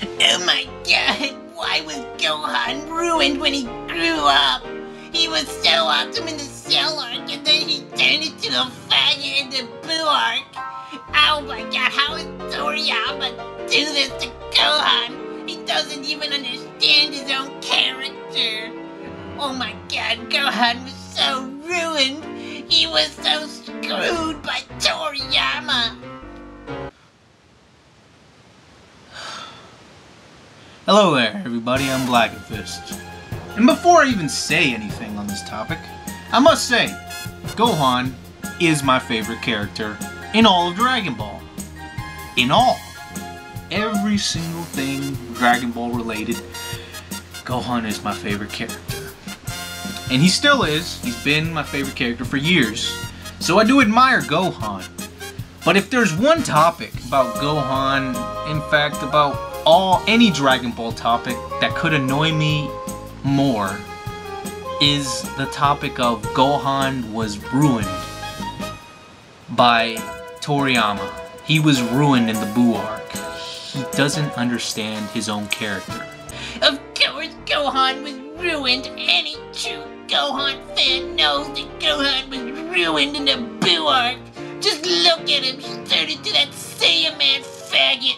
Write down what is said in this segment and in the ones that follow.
Oh my god, why was Gohan ruined when he grew up? He was so awesome in the Cell arc, and then he turned into a faggot in the Buu arc. Oh my god, how is Toriyama do this to Gohan? He doesn't even understand his own character. Oh my god, Gohan was so ruined. He was so screwed by Toriyama. Hello there, everybody. I'm Blackenfist. And before I even say anything on this topic, I must say, Gohan is my favorite character in all of Dragon Ball. In all. Every single thing Dragon Ball related, Gohan is my favorite character. And he still is. He's been my favorite character for years. So I do admire Gohan. But if there's one topic about Gohan, in fact about any Dragon Ball topic that could annoy me more, is the topic of Gohan was ruined by Toriyama. He was ruined in the Buu arc. He doesn't understand his own character. Of course Gohan was ruined. Any true Gohan fan knows that Gohan was ruined in the Buu arc. Just look at him, he turned into that Saiyaman faggot.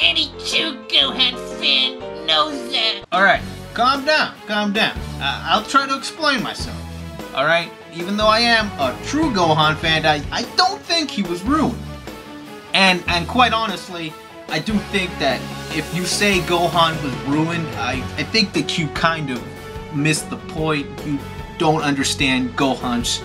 Any true Gohan fan knows that. Alright, calm down, calm down. I'll try to explain myself. Alright, even though I am a true Gohan fan, I don't think he was ruined. And quite honestly, I do think that if you say Gohan was ruined, I think that you kind of missed the point. You don't understand Gohan's,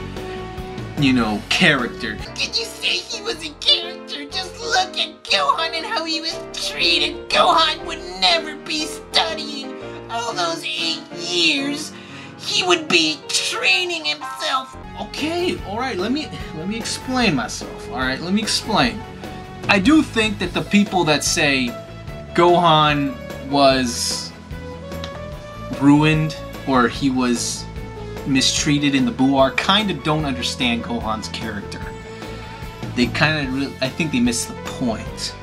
character. Did you say he was a character? Just look at Gohan and how he was treated. Gohan would never be studying all those 8 years. He would be training himself. Okay, alright, let me explain myself. Alright, let me explain. I do think that the people that say Gohan was ruined or he was mistreated in the Buu arc kind of don't understand Gohan's character. They I think they miss the point.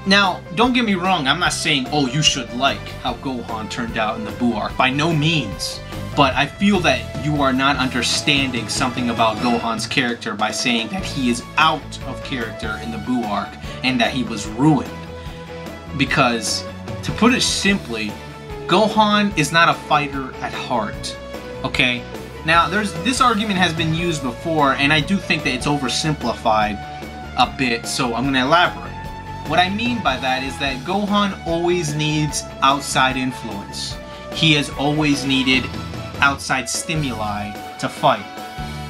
Now, don't get me wrong, I'm not saying, oh, you should like how Gohan turned out in the Buu arc. By no means. But I feel that you are not understanding something about Gohan's character by saying that he is out of character in the Buu arc and that he was ruined. Because, to put it simply, Gohan is not a fighter at heart. Okay? Now, this argument has been used before, and I do think that it's oversimplified a bit, so I'm going to elaborate. What I mean by that is that Gohan always needs outside influence. He has always needed outside stimuli to fight.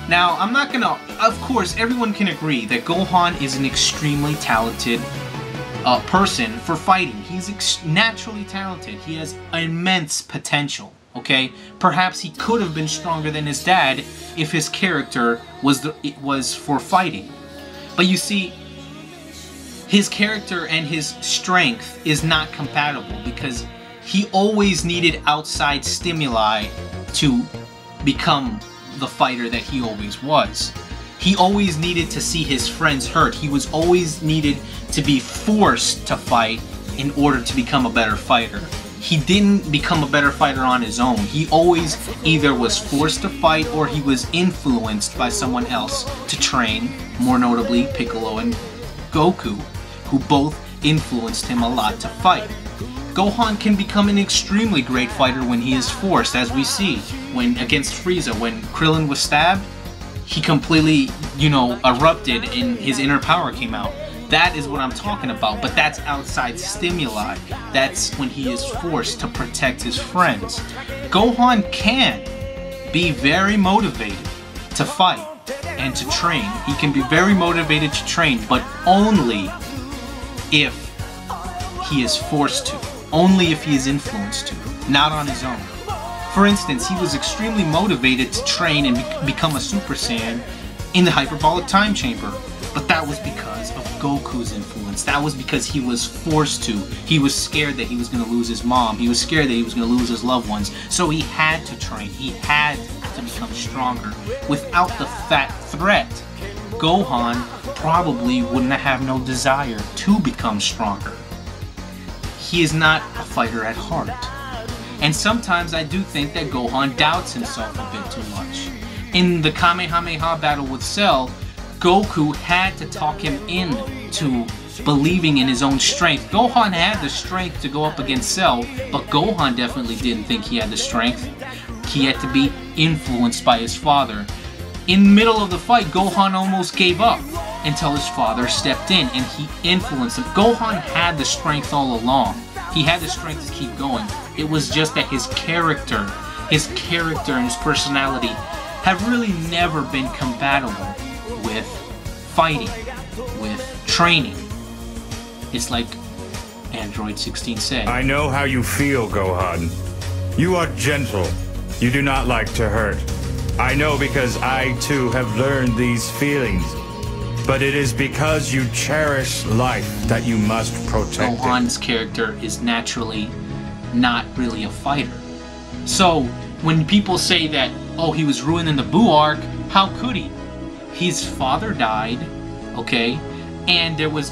Now, I'm not gonna... Of course, everyone can agree that Gohan is an extremely talented person for fighting. He's naturally talented. He has immense potential, okay? Perhaps he could have been stronger than his dad if his character was for fighting. But you see, his character and his strength is not compatible because he always needed outside stimuli to become the fighter that he always was. He always needed to see his friends hurt. He was always needed to be forced to fight in order to become a better fighter. He didn't become a better fighter on his own. He always either was forced to fight or he was influenced by someone else to train, more notably Piccolo and Goku, who both influenced him a lot to fight. Gohan can become an extremely great fighter when he is forced, as we see when against Frieza. When Krillin was stabbed, he completely, erupted and his inner power came out. That is what I'm talking about, but that's outside stimuli. That's when he is forced to protect his friends. Gohan can be very motivated to fight and to train. He can be very motivated to train, but only if he is forced to. Only if he is influenced to, not on his own. For instance, he was extremely motivated to train and become a Super Saiyan in the Hyperbolic Time Chamber, but that was because of Goku's influence. That was because he was forced to. He was scared that he was going to lose his mom. He was scared that he was going to lose his loved ones. So he had to train. He had to become stronger. Without the fat threat, Gohan probably wouldn't have no desire to become stronger. he is not a fighter at heart. And sometimes I do think that Gohan doubts himself a bit too much. In the Kamehameha battle with Cell, Goku had to talk him into believing in his own strength. Gohan had the strength to go up against Cell, but Gohan definitely didn't think he had the strength. He had to be influenced by his father. In the middle of the fight, Gohan almost gave up until his father stepped in and he influenced him. Gohan had the strength all along. He had the strength to keep going. It was just that his character and his personality have really never been compatible with fighting, with training. It's like Android 16 said. I know how you feel, Gohan. You are gentle. You do not like to hurt. I know because I too have learned these feelings. But it is because you cherish life that you must protect Gohan's character is naturally not really a fighter. So when people say that, oh, he was ruined in the Buu arc, how could he? His father died, okay, and it was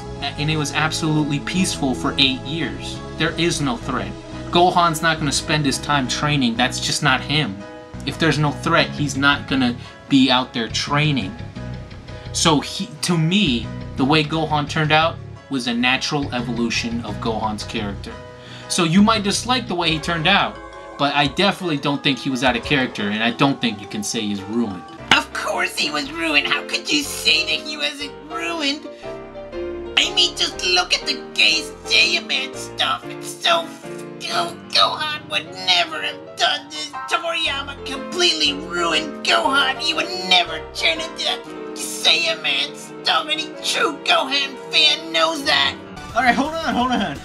absolutely peaceful for 8 years. There is no threat. Gohan's not going to spend his time training. That's just not him. If there's no threat, he's not going to be out there training. So to me, the way Gohan turned out was a natural evolution of Gohan's character. So you might dislike the way he turned out, but I definitely don't think he was out of character, and I don't think you can say he's ruined. Of course he was ruined. How could you say that he wasn't ruined? I mean, just look at the gay Saiyaman stuff. It's so... Gohan would never have done this. Toriyama completely ruined Gohan. He would never turn into that Saiyaman stuff. Any true Gohan fan knows that. Alright, hold on.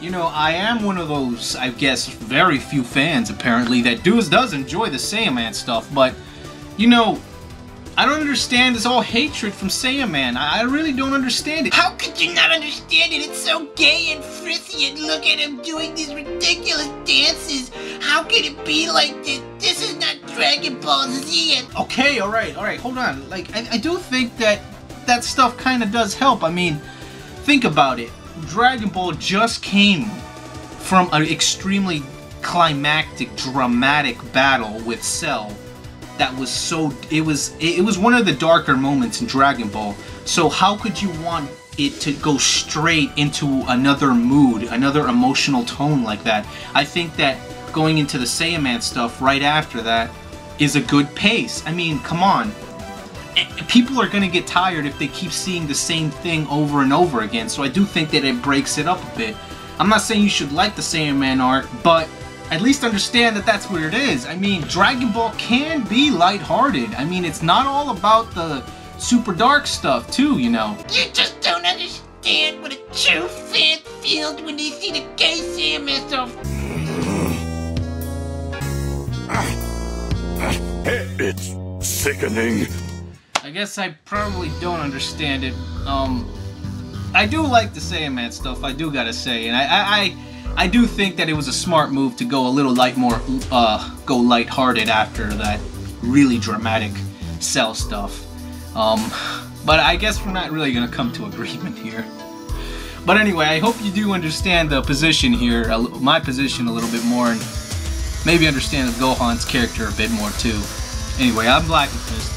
You know, I am one of those, I guess, very few fans, apparently, that does enjoy the Saiyaman stuff, but, you know, I don't understand this all hatred from Saiyaman. I really don't understand it. How could you not understand it? It's so gay and frizzy, and look at him doing these ridiculous dances. How could it be like this? This is not Dragon Ball Z. And okay, alright, hold on. Like, I do think that stuff kind of does help. I mean, think about it. Dragon Ball just came from an extremely climactic, dramatic battle with Cell. That was so, it was one of the darker moments in Dragon Ball. So how could you want it to go straight into another mood, another emotional tone like that? I think that going into the Saiyaman stuff right after that is a good pace. I mean, come on. People are gonna get tired if they keep seeing the same thing over and over again. So I do think that it breaks it up a bit. I'm not saying you should like the Saiyaman arc, but at least understand that that's what it is. I mean, Dragon Ball can be lighthearted. I mean, it's not all about the super dark stuff, too, you know. You just don't understand what a true fan feels when they see the gay Saiyaman stuff. It's sickening. I guess I probably don't understand it. I do like the Saiyaman stuff, I do gotta say, and I do think that it was a smart move to go a little go lighthearted after that really dramatic Cell stuff. But I guess we're not really gonna come to agreement here. But anyway, I hope you do understand the position here, my position a little bit more, and maybe understand Gohan's character a bit more too. Anyway, I'm Black and Fist.